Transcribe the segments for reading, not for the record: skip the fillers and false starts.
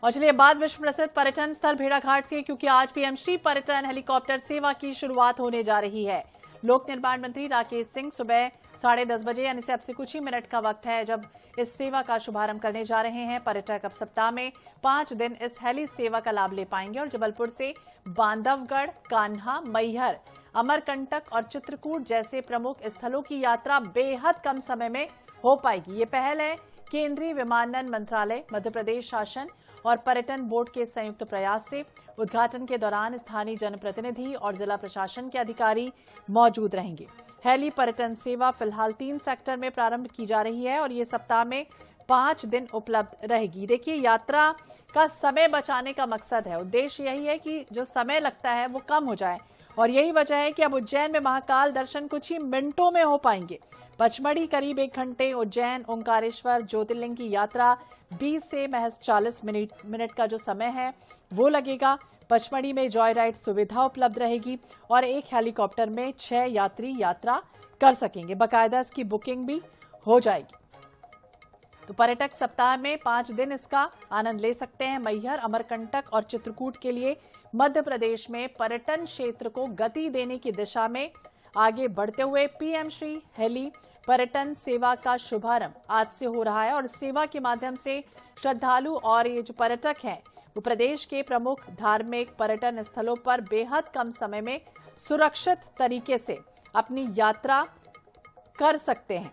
और चलिए बाद विश्व प्रसिद्ध पर्यटन स्थल भेड़ाघाट से, क्योंकि आज पीएम श्री पर्यटन हेलीकॉप्टर सेवा की शुरुआत होने जा रही है। लोक निर्माण मंत्री राकेश सिंह सुबह 10:30 बजे यानी से अब से कुछ ही मिनट का वक्त है जब इस सेवा का शुभारंभ करने जा रहे हैं। पर्यटक अब सप्ताह में 5 दिन इस हेली सेवा का लाभ ले पाएंगे और जबलपुर से बांधवगढ़, कान्हा, मैहर, अमरकंटक और चित्रकूट जैसे प्रमुख स्थलों की यात्रा बेहद कम समय में हो पाएगी। ये पहल है केंद्रीय विमानन मंत्रालय, मध्य प्रदेश शासन और पर्यटन बोर्ड के संयुक्त प्रयास से। उद्घाटन के दौरान स्थानीय जनप्रतिनिधि और जिला प्रशासन के अधिकारी मौजूद रहेंगे। हेली पर्यटन सेवा फिलहाल 3 सेक्टर में प्रारंभ की जा रही है और ये सप्ताह में 5 दिन उपलब्ध रहेगी। देखिए, यात्रा का समय बचाने का मकसद है, उद्देश्य यही है कि जो समय लगता है वो कम हो जाए और यही वजह है कि अब उज्जैन में महाकाल दर्शन कुछ ही मिनटों में हो पाएंगे। पचमढ़ी करीब 1 घंटे, उज्जैन ओंकारेश्वर ज्योतिर्लिंग की यात्रा 20 से महज 40 मिनट का जो समय है वो लगेगा। पचमढ़ी में जॉय राइड सुविधा उपलब्ध रहेगी और एक हेलीकॉप्टर में 6 यात्री यात्रा कर सकेंगे। बाकायदा इसकी बुकिंग भी हो जाएगी। तो पर्यटक सप्ताह में 5 दिन इसका आनंद ले सकते हैं। मैहर, अमरकंटक और चित्रकूट के लिए मध्य प्रदेश में पर्यटन क्षेत्र को गति देने की दिशा में आगे बढ़ते हुए पीएम श्री हेली पर्यटन सेवा का शुभारंभ आज से हो रहा है और सेवा के माध्यम से श्रद्धालु और ये जो पर्यटक हैं वो प्रदेश के प्रमुख धार्मिक पर्यटन स्थलों पर बेहद कम समय में सुरक्षित तरीके से अपनी यात्रा कर सकते हैं।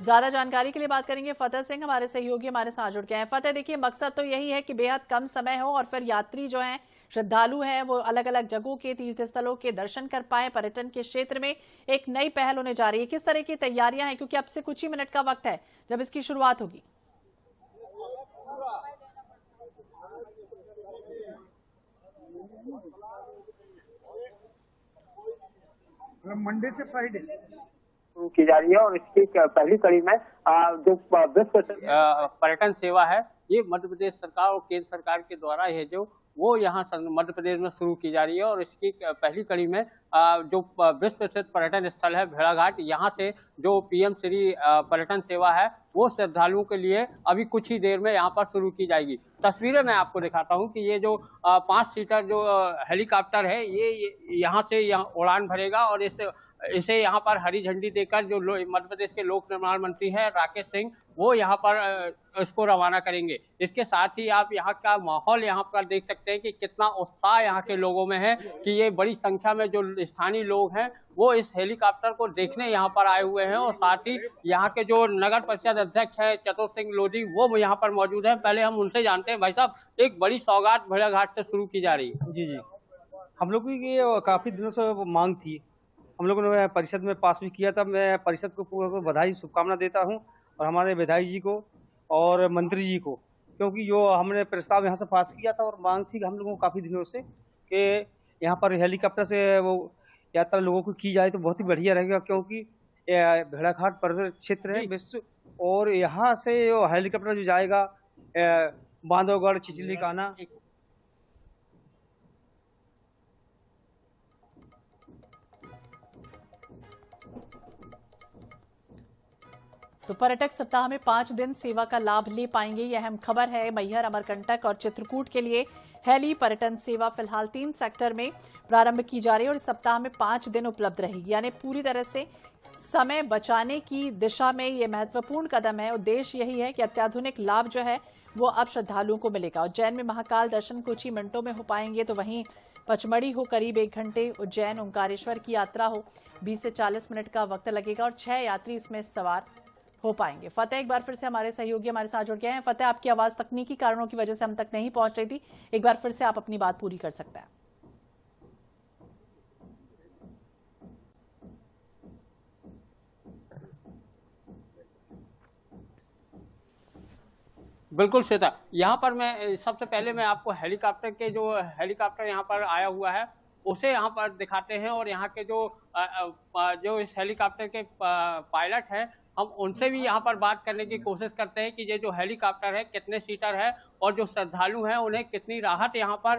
ज्यादा जानकारी के लिए बात करेंगे फतेह सिंह, हमारे सहयोगी हमारे साथ जुड़ गए हैं। फतेह, देखिए, मकसद तो यही है कि बेहद कम समय हो और फिर यात्री जो हैं, श्रद्धालु हैं, वो अलग अलग जगहों के तीर्थ स्थलों के दर्शन कर पाए। पर्यटन के क्षेत्र में एक नई पहल होने जा रही है। किस तरह की तैयारियां हैं, क्योंकि अब से कुछ ही मिनट का वक्त है जब इसकी शुरुआत होगी? मंडे से फ्राइडे शुरू की जा रही है और इसकी पहली कड़ी में जो विश्व पर्यटन सेवा है, ये मध्य प्रदेश सरकार और केंद्र सरकार के द्वारा है जो वो यहाँ मध्य प्रदेश में शुरू की जा रही है और इसकी पहली कड़ी में जो विश्व प्रसिद्ध पर्यटन स्थल है भेड़ाघाट, यहाँ से जो पीएम श्री पर्यटन सेवा है वो श्रद्धालुओं के लिए अभी कुछ ही देर में यहाँ पर शुरू की जाएगी। तस्वीरें मैं आपको दिखाता हूँ कि ये जो 5 सीटर जो हेलीकॉप्टर है ये यहाँ से यहाँ उड़ान भरेगा और इसे यहाँ पर हरी झंडी देकर जो मध्य प्रदेश के लोक निर्माण मंत्री हैं राकेश सिंह, वो यहाँ पर इसको रवाना करेंगे। इसके साथ ही आप यहाँ का माहौल यहाँ पर देख सकते हैं कि कितना उत्साह यहाँ के लोगों में है कि ये बड़ी संख्या में जो स्थानीय लोग हैं वो इस हेलीकॉप्टर को देखने यहाँ पर आए हुए हैं और साथ ही यहाँ के जो नगर परिषद अध्यक्ष है चतुर सिंह लोधी वो यहाँ पर मौजूद है। पहले हम उनसे जानते हैं। भाई साहब, एक बड़ी सौगात भेड़ाघाट से शुरू की जा रही है। जी, हम लोग की ये काफी दिनों से मांग थी, हम लोगों ने परिषद में पास भी किया था। मैं परिषद को पूरा बधाई शुभकामना देता हूं और हमारे विधायक जी को और मंत्री जी को, क्योंकि जो हमने प्रस्ताव यहाँ से पास किया था और मांग थी हम लोगों को काफ़ी दिनों से कि यहाँ पर हेलीकॉप्टर से वो यात्रा लोगों को की जाए तो बहुत ही बढ़िया रहेगा, क्योंकि भेड़ाघाट पर्यटन क्षेत्र है विश्व और यहाँ से हेलीकॉप्टर जो जाएगा बांधवगढ़, चिचली, कान्हा। तो पर्यटक सप्ताह में 5 दिन सेवा का लाभ ले पाएंगे, यह अहम खबर है। मैहर, अमरकंटक और चित्रकूट के लिए हेली पर्यटन सेवा फिलहाल 3 सेक्टर में प्रारंभ की जा रही है और इस सप्ताह में 5 दिन उपलब्ध रहेगी, यानी पूरी तरह से समय बचाने की दिशा में यह महत्वपूर्ण कदम है। उद्देश्य यही है कि अत्याधुनिक लाभ जो है वो अब श्रद्धालुओं को मिलेगा। उज्जैन में महाकाल दर्शन कुछ ही मिनटों में हो पाएंगे, तो वहीं पचमढ़ी हो करीब 1 घंटे, उज्जैन ओंकारेश्वर की यात्रा हो 20 से 40 मिनट का वक्त लगेगा और 6 यात्री इसमें सवार हो पाएंगे। फतेह, एक बार फिर से हमारे सहयोगी हमारे साथ जुड़ गए हैं। फतेह, आपकी आवाज तकनीकी कारणों की वजह से हम तक नहीं पहुंच रही थी, एक बार फिर से आप अपनी बात पूरी कर सकते हैं। बिल्कुल श्वेता, यहाँ पर मैं सबसे पहले मैं आपको हेलीकॉप्टर के जो हेलीकॉप्टर यहाँ पर आया हुआ है उसे यहाँ पर दिखाते हैं और यहाँ के जो इस हेलीकॉप्टर के पायलट हैं हम उनसे भी यहाँ पर बात करने की कोशिश करते हैं कि ये जो हेलीकॉप्टर है कितने सीटर है और जो श्रद्धालु हैं उन्हें कितनी राहत यहाँ पर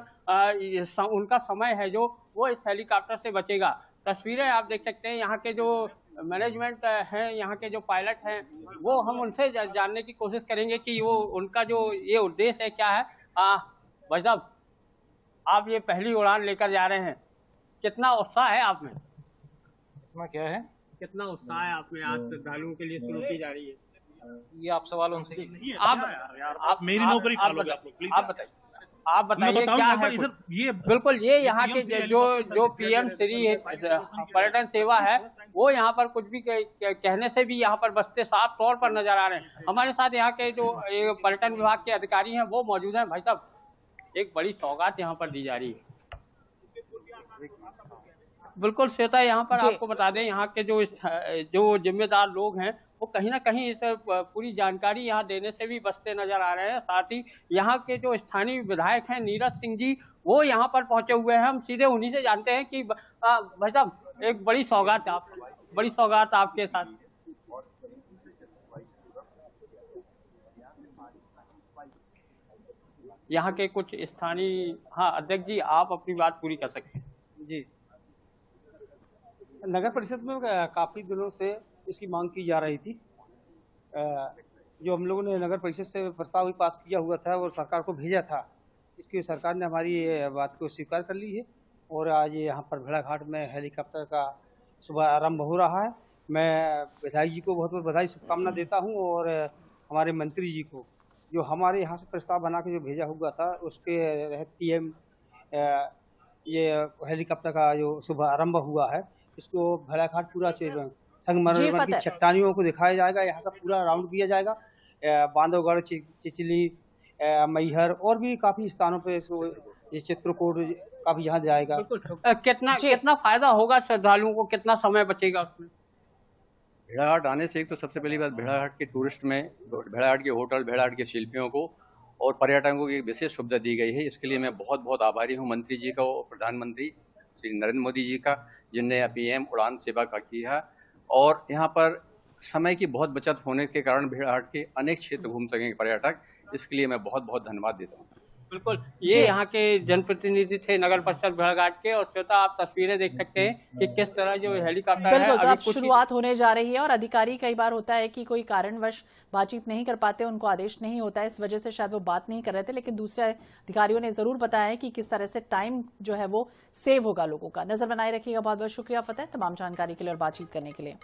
उनका समय है जो वो इस हेलीकॉप्टर से बचेगा। तस्वीरें आप देख सकते हैं यहाँ के जो मैनेजमेंट है, यहाँ के जो पायलट हैं, वो हम उनसे जानने की कोशिश करेंगे कि वो उनका जो ये उद्देश्य है क्या है। भाई साहब, आप ये पहली उड़ान लेकर जा रहे हैं, कितना उत्साह है आप में? इसमें क्या है? कितना उत्साह है आप में आज श्रद्धालुओं के लिए शुरू की जा रही है? ये आप सवाल उनसे आप मेरी नौकरी खा लोगे आप लोग, प्लीज। आप बताइए क्या है इधर ये बिल्कुल ये यहाँ के जो पीएम श्री पर्यटन सेवा है, वो यहाँ पर कुछ भी कहने से भी यहाँ पर बसते साफ तौर पर नजर आ रहे हैं। हमारे साथ यहाँ के जो पर्यटन विभाग के अधिकारी हैं वो मौजूद हैं। भाई साहब, एक बड़ी सौगात यहाँ पर दी जा रही है। बिल्कुल श्वेता, यहाँ पर आपको बता दें, यहाँ के जो जिम्मेदार लोग हैं वो कहीं ना कहीं इस पूरी जानकारी यहाँ देने से भी बचते नजर आ रहे हैं। साथ ही यहाँ के जो स्थानीय विधायक हैं नीरज सिंह जी, वो यहाँ पर पहुंचे हुए हैं। हम सीधे उन्हीं से जानते हैं कि भाई साहब, एक बड़ी सौगात आपके साथ। यहाँ के कुछ स्थानीय, हाँ अध्यक्ष जी, आप अपनी बात पूरी कर सकते हैं। जी, नगर परिषद में काफ़ी दिनों से इसकी मांग की जा रही थी। जो हम लोगों ने नगर परिषद से प्रस्ताव भी पास किया हुआ था और सरकार को भेजा था, इसकी सरकार ने हमारी बात को स्वीकार कर ली है और आज यहाँ पर भेड़ाघाट में हेलीकॉप्टर का शुभारंभ हो रहा है। मैं विधायक जी को बहुत बहुत बधाई शुभकामना देता हूँ और हमारे मंत्री जी को, जो हमारे यहाँ से प्रस्ताव बना के जो भेजा हुआ था, उसके तहत पीएम ये हेलीकॉप्टर का जो शुभारंभ हुआ है, इसको भेड़ाघाट पूरा संगमरमर की चट्टानियों को दिखाया जाएगा। यहाँ से पूरा राउंड किया जाएगा। बांधवगढ़, चिचली, मैहर और भी काफी स्थानों पे ये चित्रकूट का भी यहाँ जाएगा। कितना फायदा होगा श्रद्धालुओं को, कितना समय बचेगा उसमें? भेड़ाघाट आने से एक तो सबसे पहली बात, भेड़ाघाट के टूरिस्ट में, भेड़ाघाट के होटल, भेड़ाघाट के शिल्पियों को और पर्यटकों की विशेष सुविधा दी गई है। इसके लिए मैं बहुत बहुत आभारी हूँ मंत्री जी का और प्रधानमंत्री श्री नरेंद्र मोदी जी का, जिनने पीएम उड़ान सेवा का किया है। और यहाँ पर समय की बहुत बचत होने के कारण भेड़ाघाट के अनेक क्षेत्र घूम सकेंगे पर्यटक। इसके लिए मैं बहुत बहुत धन्यवाद देता हूँ। बिल्कुल, ये यहाँ के जनप्रतिनिधि थे नगर परिषद भेड़ाघाट के। और श्वेता, आप तस्वीरें देख सकते हैं कि किस तरह जो हेलीकॉप्टर है, बिल्कुल, तो अब शुरुआत होने जा रही है। और अधिकारी, कई बार होता है कि कोई कारणवश बातचीत नहीं कर पाते, उनको आदेश नहीं होता है, इस वजह से शायद वो बात नहीं कर रहे थे, लेकिन दूसरे अधिकारियों ने जरूर बताया है कि किस तरह से टाइम जो है वो सेव होगा लोगों का। नजर बनाए रखिएगा। बहुत बहुत शुक्रिया फतेह, तमाम जानकारी के लिए और बातचीत करने के लिए।